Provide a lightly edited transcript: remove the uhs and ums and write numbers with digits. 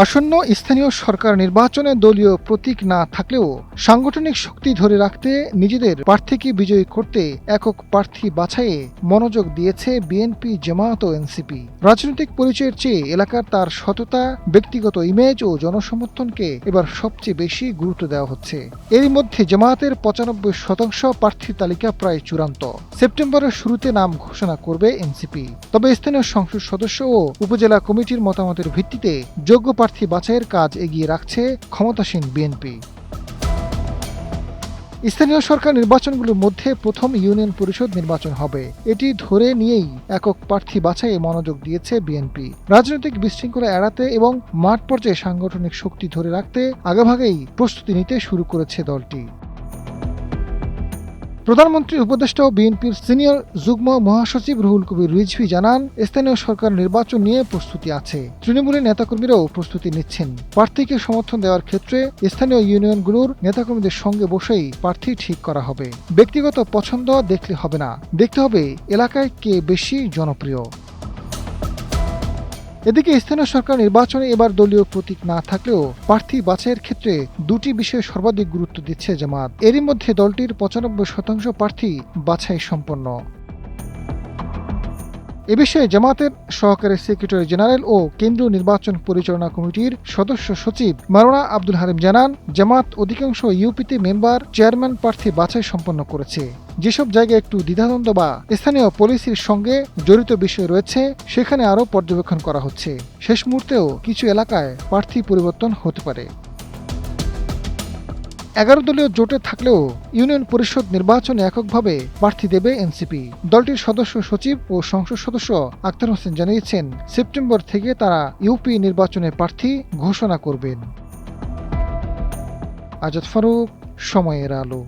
আসন্ন স্থানীয় সরকার নির্বাচনে দলীয় প্রতীক না থাকলেও সাংগঠনিক শক্তি ধরে রাখতে নিজেদের প্রার্থীকে বিজয়ী করতে একক প্রার্থী বাছাইয়ে মনোযোগ দিয়েছে বিএনপি, জামায়াত ও এনসিপি। রাজনৈতিক পরিচয়ের চেয়ে এলাকার তার সততা, ব্যক্তিগত ইমেজ ও জনসমর্থনকে এবার সবচেয়ে বেশি গুরুত্ব দেওয়া হচ্ছে। এরই মধ্যে জামায়াতের ৯৫% প্রার্থী তালিকা প্রায় চূড়ান্ত। সেপ্টেম্বরের শুরুতে নাম ঘোষণা করবে এনসিপি। তবে স্থানীয় সংসদ সদস্য ও উপজেলা কমিটির মতামতের ভিত্তিতে যোগ্য প্রার্থী বাছাইয়ের কাজ এগিয়ে রাখছে ক্ষমতাসীন বিএনপি। স্থানীয় সরকার নির্বাচনগুলোর মধ্যে প্রথম ইউনিয়ন পরিষদ নির্বাচন হবে। এটি ধরে নিয়েই একক প্রার্থী বাছাইয়ে মনোযোগ দিয়েছে বিএনপি। রাজনৈতিক বিশৃঙ্খলা এড়াতে এবং মাঠ পর্যায়ে সাংগঠনিক শক্তি ধরে রাখতে আগেভাগেই প্রস্তুতি নিতে শুরু করেছে দলটি। প্রধানমন্ত্রী উপদেষ্টা ও বিএনপির সিনিয়র যুগ্ম মহাসচিব রুহুল কবির রিজভী জানান, স্থানীয় সরকার নির্বাচন নিয়ে প্রস্তুতি আছে। তৃণমূলের নেতাকর্মীরাও প্রস্তুতি নিচ্ছেন। প্রার্থীকে সমর্থন দেওয়ার ক্ষেত্রে স্থানীয় ইউনিয়নগুলোর নেতাকর্মীদের সঙ্গে বসেই প্রার্থী ঠিক করা হবে। ব্যক্তিগত পছন্দ দেখলে হবে না, দেখতে হবে এলাকায় কে বেশি জনপ্রিয়। এদিকে স্থানীয় সরকার নির্বাচনে এবার দলীয় প্রতীক না থাকলেও প্রার্থী বাছাইয়ের ক্ষেত্রে দুটি বিষয়ে সর্বাধিক গুরুত্ব দিচ্ছে জামায়াত। এরই মধ্যে দলটির ৯৫% প্রার্থী বাছাই সম্পন্ন। এ বিষয়ে জামায়াতের সহকারী সেক্রেটারি জেনারেল ও কেন্দ্রীয় নির্বাচন পরিচালনা কমিটির সদস্য সচিব মাওলানা আব্দুল হালিম জানান, জামায়াত অধিকাংশ ইউপিতে মেম্বার, চেয়ারম্যান প্রার্থী বাছাই সম্পন্ন করেছে। যেসব জায়গায় একটু দ্বিধাদ্বন্দ্ব বা স্থানীয় পলিসির সঙ্গে জড়িত বিষয় রয়েছে, সেখানে আরও পর্যবেক্ষণ করা হচ্ছে। শেষ মুহূর্তেও কিছু এলাকায় প্রার্থী পরিবর্তন হতে পারে। ১১ দলীয় জোটে থাকলেও ইউনিয়ন পরিষদ নির্বাচনে এককভাবে প্রার্থী দেবে এনসিপি। দলটির সদস্য সচিব ও সংসদ সদস্য আক্তার হোসেন জানিয়েছেন, সেপ্টেম্বর থেকে তারা ইউপি নির্বাচনের প্রার্থী ঘোষণা করবেন। আজাদ ফারুক, সময়ের আলো।